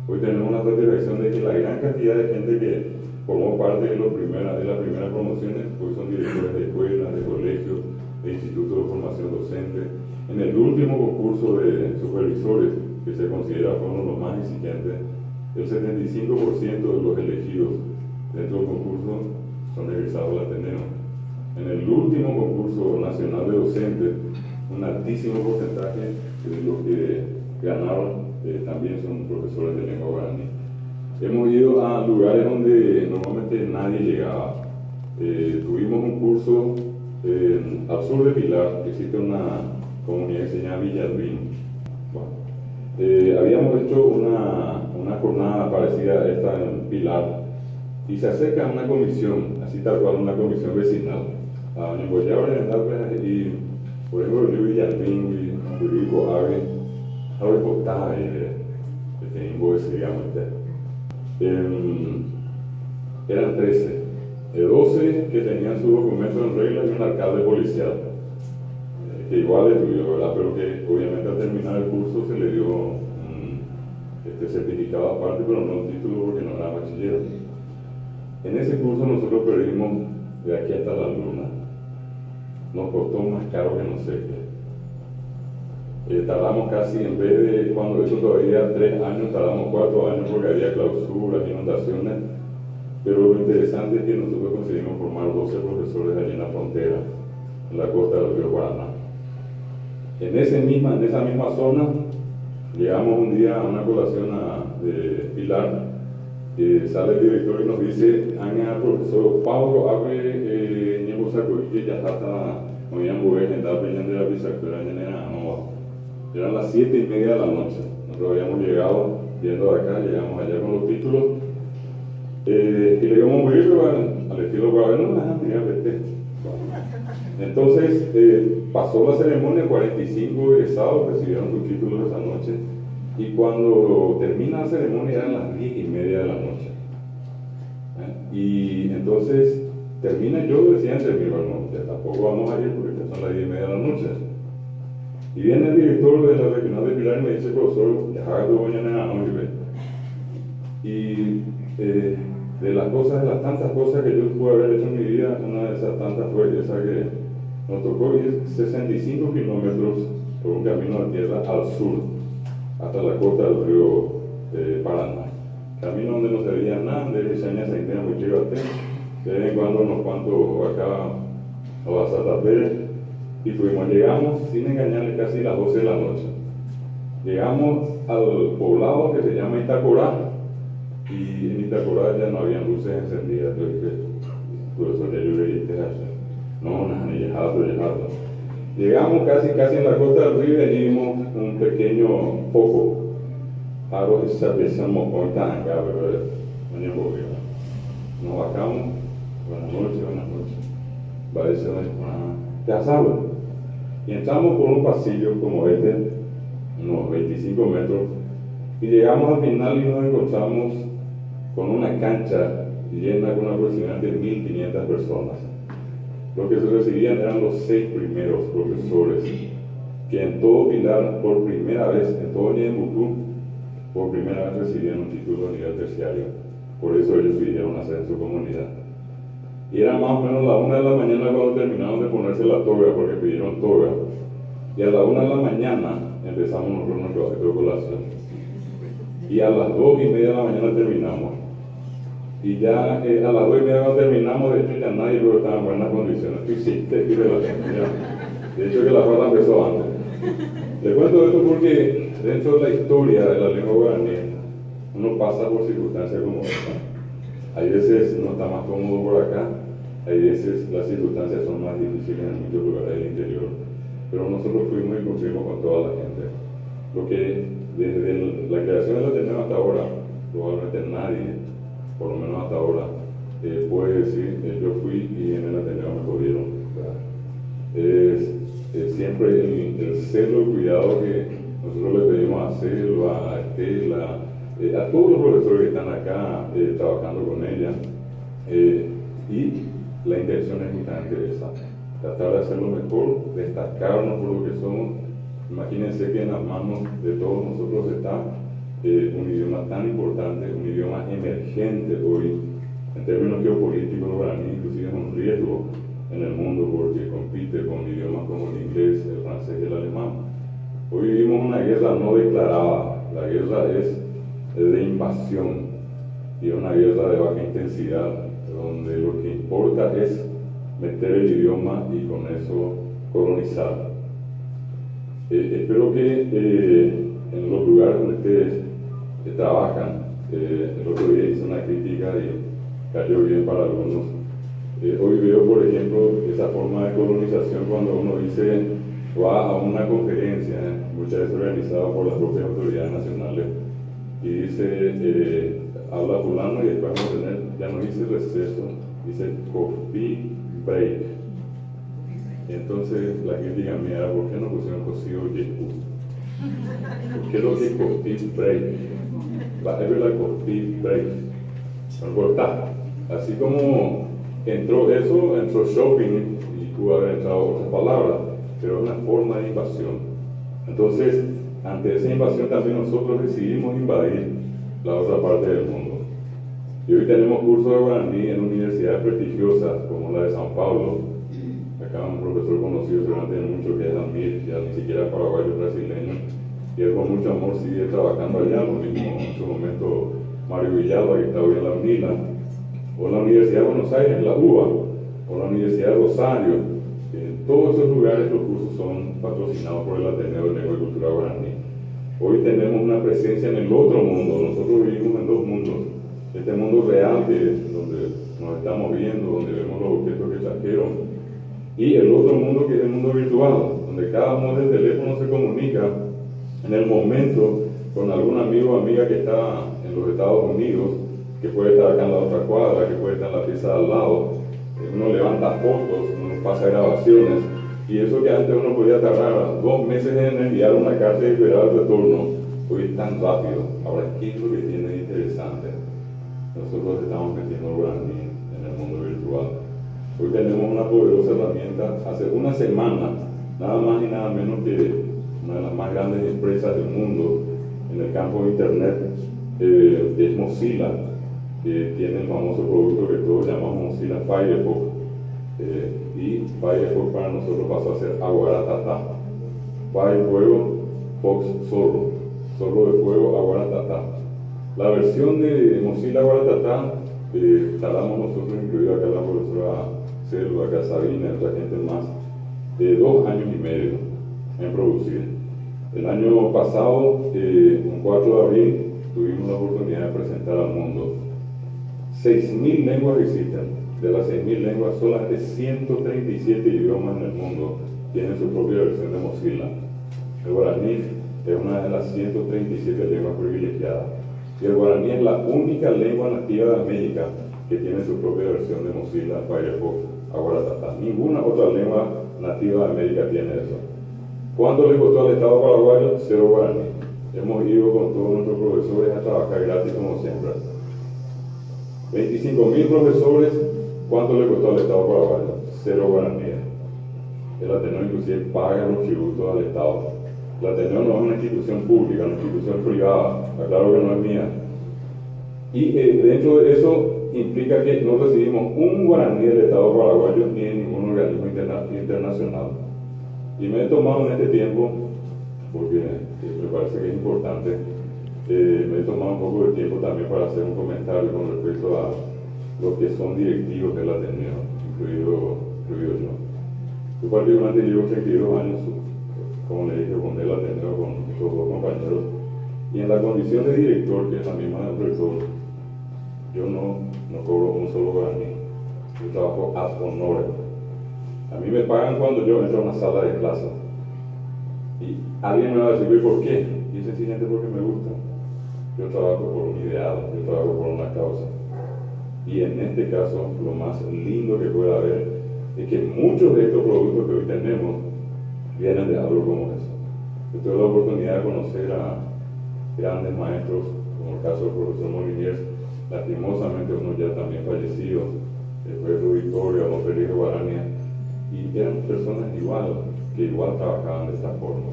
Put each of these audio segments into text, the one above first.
Hoy tenemos la satisfacción de que la gran cantidad de gente que formó parte de las primeras promociones, hoy son directores de escuelas, de colegios, de institutos de formación docente. En el último concurso de supervisores, que se considera uno de los más exigentes, el 75% de los elegidos dentro del concurso son egresados del Ateneo. En el último concurso nacional de docentes, un altísimo porcentaje de los que ganaron también son profesores de lengua guaraní. Hemos ido a lugares donde normalmente nadie llegaba. Tuvimos un curso al sur de Pilar, que existe una comunidad que se llama Villalbín. Bueno, habíamos hecho una jornada parecida a esta en Pilar y se acerca una comisión, así tal cual una comisión vecinal. Voy a orientar y por ejemplo yo Villalbín, yo digo ave portada de invoice, digamos. Eran 13, 12 que tenían su documento en regla y un alcalde policial, que igual estudió, ¿verdad? Pero que obviamente al terminar el curso se le dio un certificado aparte, pero no un título porque no era bachiller. En ese curso nosotros perdimos de aquí hasta la luna. Nos costó más caro que no sé qué. Tardamos casi, en vez de cuando eso todavía 3 años, tardamos 4 años porque había clausuras, inundaciones. Pero lo interesante es que nosotros conseguimos formar 12 profesores allí en la frontera, en la costa del río Paraná. En esa misma zona, llegamos un día a una colación de Pilar, sale el director y nos dice: Aña, profesor Pablo, abre Ñebo Sacoy, ya está, no habían mover en la peña de la bisactora, eran las 7:30 de la noche. Nosotros habíamos llegado, viendo de acá, llegamos allá con los títulos, y le íbamos a morir al estilo guabeno, entonces pasó la ceremonia, 45 egresados recibieron sus títulos esa noche, y cuando termina la ceremonia eran las 10:30 de la noche. Y entonces termina, yo decía antes, bueno, ya tampoco vamos a ir porque ya son las 10:30 de la noche. Y viene el director de la regional de Pilar y me dice: profesor, ya haga tu mañana a noche. Y de las tantas cosas que yo pude haber hecho en mi vida, una de esas tantas fue esa que nos tocó ir 65 kilómetros por un camino de tierra al sur, hasta la costa del río Paraná. Camino donde no se veía nada, de Rizaña se intenta muy chivate, de vez en cuando unos cuantos acá a la Satapere, y llegamos, sin engañarle, casi las 12 de la noche. Llegamos al poblado que se llama Itacorá, y en Itacorá ya no había luces encendidas. Yo dije: profesor, ya yo le dije no, nada, ni llegado. Llegamos casi en la costa del río y allí vimos un pequeño foco. Algo que se empezamos con esta anga, pero nos bajamos. Buenas noches. Parece ya sabes. Y entramos por un pasillo como este, unos 25 metros, y llegamos al final y nos encontramos con una cancha llena con aproximadamente 1.500 personas. Los que se recibían eran los 6 primeros profesores que en todo Pilar, por primera vez, en todo Ñembucú, por primera vez recibían un título a nivel terciario. Por eso ellos pidieron hacer en su comunidad. Y era más o menos la 1 de la mañana cuando terminaron de ponerse la toga, porque pidieron toga. Y a la 1 de la mañana empezamos nosotros nuestro acto de colación. Y a las 2:30 de la mañana terminamos. Y ya a las 2:30 cuando terminamos, de hecho ya nadie luego estaba en buenas condiciones. ¿Qué hiciste? De hecho que la falta empezó antes. Le cuento esto porque dentro de la historia de la lengua guaraní, uno pasa por circunstancias como esta. Hay veces uno está más cómodo por acá, hay veces las circunstancias son más difíciles en muchos lugares del interior, pero nosotros fuimos y cumplimos con toda la gente. Lo que desde la creación del Ateneo hasta ahora, probablemente nadie, por lo menos hasta ahora, puede decir: yo fui y en el Ateneo me jodieron. Siempre el celo y cuidado que nosotros le pedimos a Celo, a Estela, a todos los profesores que están acá trabajando con ella, y la intención es justamente esa: tratar de hacerlo mejor, destacarnos por lo que somos. Imagínense que en las manos de todos nosotros está un idioma tan importante, un idioma emergente hoy, en términos geopolíticos, el guaraní inclusive es un riesgo en el mundo porque compite con idiomas como el inglés, el francés y el alemán. Hoy vivimos una guerra no declarada, la guerra es de invasión y una guerra de baja intensidad, donde lo que importa es meter el idioma y con eso colonizar. Espero que en los lugares donde ustedes trabajan, el otro día hice una crítica y cayó bien para algunos. Hoy veo, por ejemplo, esa forma de colonización cuando uno dice, va a una conferencia, muchas veces organizada por las propias autoridades nacionales, y dice, habla fulano y después vamos a tener, ya no dice receso, dice coffee break. Y entonces la crítica mía era, ¿por qué no pusieron cocido yecu? ¿Por qué lo que coffee break? Es verdad, coffee break. No importa. Así como entró eso, entró shopping y pudo haber entrado otras palabras, pero es una forma de invasión. Entonces, ante esa invasión también nosotros decidimos invadir la otra parte del mundo. Y hoy tenemos cursos de guaraní en universidades prestigiosas como la de San Pablo. Acá un profesor conocido seguramente mucho que es Amir, ya ni siquiera paraguayo, brasileño, y él con mucho amor sigue trabajando allá, lo mismo en su momento Mario Villalba, que está hoy en la UNILA, o la Universidad de Buenos Aires, la UBA, o la Universidad de Rosario. En todos esos lugares los cursos son patrocinados por el Ateneo de Lengua y Cultura Guaraní. Hoy tenemos una presencia en el otro mundo, nosotros vivimos en dos mundos. Este mundo real donde nos estamos viendo, donde vemos los objetos que trajeron, y el otro mundo que es el mundo virtual, donde cada uno del teléfono se comunica en el momento con algún amigo o amiga que está en los Estados Unidos, que puede estar acá en la otra cuadra, que puede estar en la pieza de al lado. Uno levanta fotos, uno pasa grabaciones, y eso que antes uno podía tardar 2 meses en enviar una carta y esperar el retorno, hoy es tan rápido. Ahora, ¿qué es lo que tiene de interesante? Nosotros estamos metiendo el guaraní en el mundo virtual. Hoy tenemos una poderosa herramienta. Hace una semana, nada más y nada menos que una de las más grandes empresas del mundo en el campo de Internet es Mozilla, que tiene el famoso producto que todos llamamos Mozilla Firefox. Y Firefox para nosotros pasó a ser Aguaratata. Fire fuego, Fox zorro. Zorro de fuego, Aguaratata. La versión de Mozilla Aguaratata tardamos nosotros, incluido acá la profesora Celo, acá Sabina y otra gente más, de 2 años y medio en producir. El año pasado, un 4 de abril, tuvimos la oportunidad de presentar al mundo 6.000 lenguas existen. De las 6.000 lenguas, solamente 137 idiomas en el mundo tienen su propia versión de Mozilla. El guaraní es una de las 137 lenguas privilegiadas. Y el guaraní es la única lengua nativa de América que tiene su propia versión de Mozilla Firefox Aguaratata. Ninguna otra lengua nativa de América tiene eso. ¿Cuánto le costó al Estado paraguayo? 0 guaraní. Hemos ido con todos nuestros profesores a trabajar gratis como siempre. 25.000 profesores, ¿cuánto le costó al Estado paraguayo? 0 guaraníes. El Ateneo inclusive paga los tributos al Estado. El Ateneo no es una institución pública, es una institución privada, aclaro que no es mía. Y dentro de eso implica que no recibimos un guaraní del Estado paraguayo ni de ningún organismo internacional. Y me he tomado en este tiempo, porque me parece que es importante, me he tomado un poco de tiempo también para hacer un comentario con respecto a los que son directivos del Ateneo, incluido yo. Yo particularmente llevo 32 años, como le dije, con el Ateneo, con estos 2 compañeros, y en la condición de director, que es la misma del rector, yo no cobro un solo guaraní. Yo trabajo ad honorem. A mí me pagan cuando yo entro a una sala de clase. Y alguien me va a decir, ¿por qué? Y es sencillamente porque me gusta. Yo trabajo por un ideal, yo trabajo por una causa. Y en este caso, lo más lindo que puede haber es que muchos de estos productos que hoy tenemos vienen de algo como eso. Yo tuve la oportunidad de conocer a grandes maestros, como el caso del profesor Moliniers, lastimosamente uno ya también fallecido, después de Victoria, don Felipe Guarania, y eran personas que igual trabajaban de esta forma,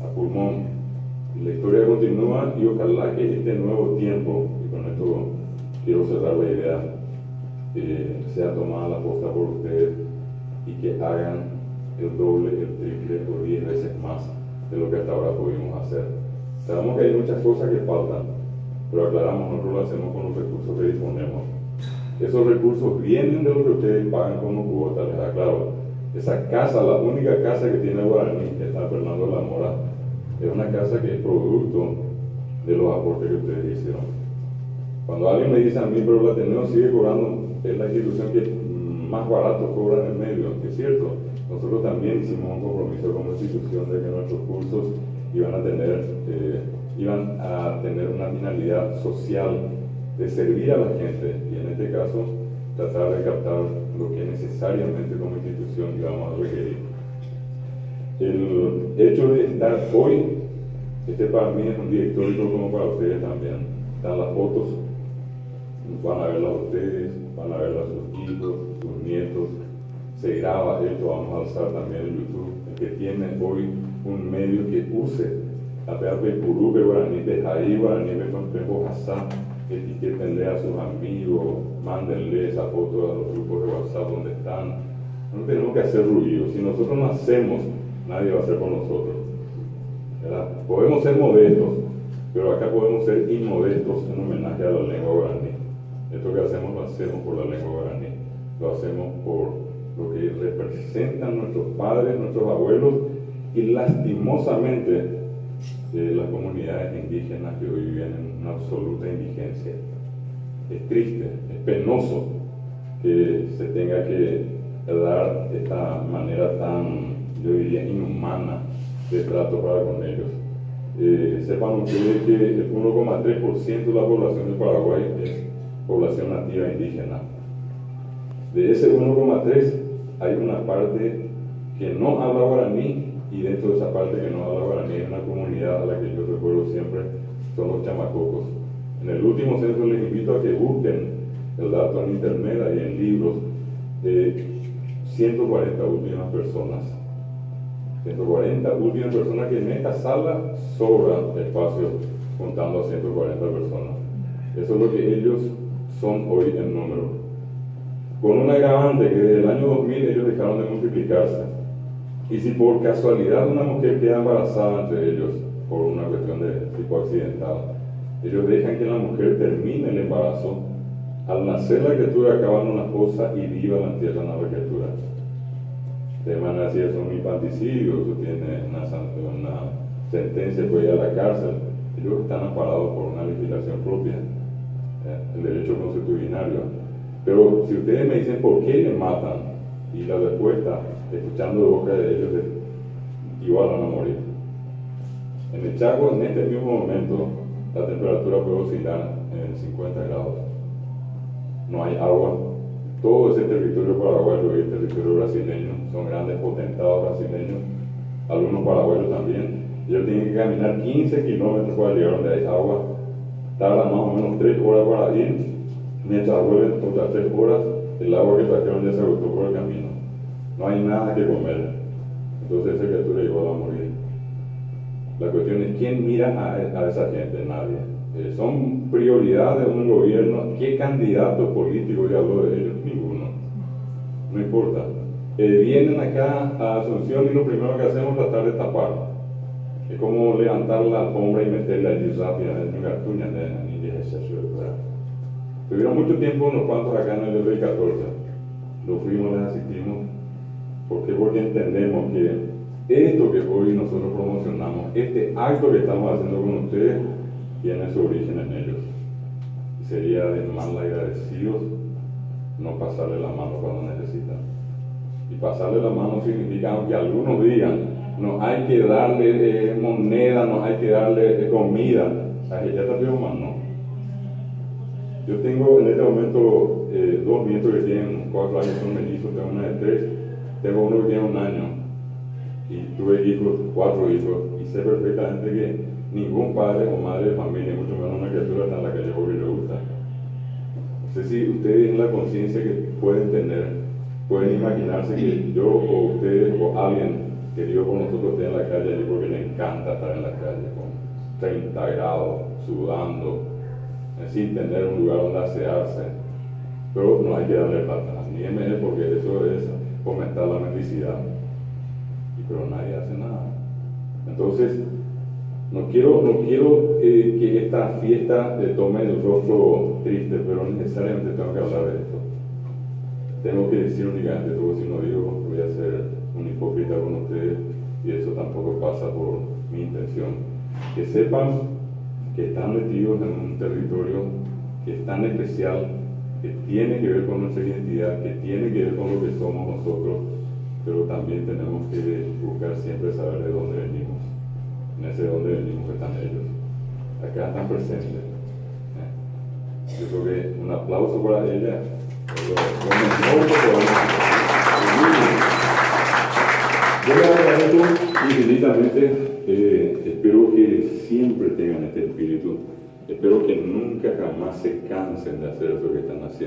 a pulmón, La historia continúa y ojalá que este nuevo tiempo, y con esto quiero cerrar la idea, sea tomada la posta por ustedes y que hagan el doble, el triple o 10 veces más de lo que hasta ahora pudimos hacer. Sabemos que hay muchas cosas que faltan, pero aclaramos, nosotros lo hacemos con los recursos que disponemos. Esos recursos vienen de lo que ustedes pagan como cuota, les aclaro. Esa casa, la única casa que tiene Guaraní, que está Fernando de la Mora, es una casa que es producto de los aportes que ustedes hicieron. Cuando alguien me dice a mí, pero el Ateneo sigue cobrando, es la institución que más barato cobra en el medio, es cierto. Nosotros también hicimos un compromiso como institución de que nuestros cursos iban a tener una finalidad social de servir a la gente y en este caso tratar de captar lo que necesariamente como institución íbamos a requerir. El hecho de estar hoy, para mí es un día histórico como para ustedes también. Están las fotos, van a verlas ustedes, van a verlas sus hijos, sus nietos, se graba esto, vamos a alzar también en YouTube. El que tiene hoy un medio que use la PAP Curupe, Guaraní, Tejaí, Guaraní, Pepo Hasá, etiquétenle a sus amigos, mándenle esa foto a los grupos de WhatsApp donde están. No tenemos que hacer ruido. Si nosotros no hacemos, nadie va a hacer por nosotros, ¿verdad? Podemos ser modestos, pero acá podemos ser inmodestos en homenaje a la lengua guaraní. Esto que hacemos lo hacemos por la lengua guaraní, lo hacemos por lo que representan nuestros padres, nuestros abuelos y lastimosamente las comunidades indígenas que hoy viven en una absoluta indigencia. Es triste, es penoso que se tenga que dar esta manera tan, yo diría, inhumana de trato para con ellos. Sepan ustedes que el 1,3% de la población de Paraguay es población nativa indígena. De ese 1,3 hay una parte que no habla guaraní y dentro de esa parte que no habla guaraní hay una comunidad a la que yo recuerdo siempre, son los chamacocos. En el último censo les invito a que busquen el dato en internet y en libros de 140 últimas personas. 140 últimas personas que en esta sala sobra espacio contando a 140 personas. Eso es lo que ellos son hoy en número. Con un agravante que desde el año 2000 ellos dejaron de multiplicarse. Y si por casualidad una mujer queda embarazada entre ellos, por una cuestión de tipo accidental, ellos dejan que la mujer termine el embarazo. Al nacer la criatura acaban una fosa y viva la entierran a la criatura. De manera si eso es un infanticidio, eso tiene una sentencia, puede ir a la cárcel. Ellos están amparados por una legislación propia, el derecho consuetudinario. Pero si ustedes me dicen por qué le matan, y la respuesta, escuchando de boca de ellos, es igual van a morir. En el Chaco, en este mismo momento, la temperatura puede oscilar en 50 grados. No hay agua. Todo ese territorio paraguayo y el territorio brasileño son grandes potentados brasileños, algunos paraguayos también. Ellos tienen que caminar 15 kilómetros para llegar donde hay agua. Tardan más o menos 3 horas para ir. Mientras vuelven otras 3 horas, el agua que trajeron ya se agotó por el camino. No hay nada que comer. Entonces esa criatura igual va a morir. La cuestión es quién mira a esa gente, nadie. Son prioridades de un gobierno. ¿Qué candidato político ya habló de ellos? Ninguno. No importa. Vienen acá a Asunción y lo primero que hacemos es tratar de tapar. Es como levantar la alfombra y meterla allí rápidamente en Gartuña, tuvieron mucho tiempo unos cuantos acá en el 2014. Lo fuimos, les asistimos. ¿Por qué? Porque entendemos que esto que hoy nosotros promocionamos, este acto que estamos haciendo con ustedes, tiene su origen en ellos. Y sería de mal agradecidos no pasarle la mano cuando necesitan. Y pasarle la mano significa, aunque algunos digan, no hay que darle moneda, no hay que darle comida, a ella también más no. Yo tengo en este momento 2 nietos que tienen 4 años, son mellizos, tengo una de 3, tengo uno que tiene 1 año y tuve hijos, 4 hijos, y sé perfectamente que ningún padre o madre de familia, mucho menos una criatura está en la calle porque le gusta. No sé si ustedes en la conciencia que pueden tener, pueden imaginarse que yo o ustedes o alguien querido por nosotros esté en la calle porque le encanta estar en la calle. 30 grados, sudando, sin tener un lugar donde asearse. Pero no hay que darle plata, ni ME, porque eso es fomentar la mendicidad. Pero nadie hace nada. Entonces, no quiero que esta fiesta tome el rostro triste, pero necesariamente tengo que hablar de esto. Tengo que decir únicamente, porque si no digo, voy a ser un hipócrita con ustedes, y eso tampoco pasa por mi intención. Que sepan que están metidos en un territorio que es tan especial, que tiene que ver con nuestra identidad, que tiene que ver con lo que somos nosotros, pero también tenemos que buscar siempre saber de dónde venimos. En ese de dónde venimos están ellos. Acá están presentes. Yo creo que un aplauso para ella. Yo les agradezco infinitamente. Espero que siempre tengan este espíritu. Espero que nunca jamás se cansen de hacer eso que están haciendo.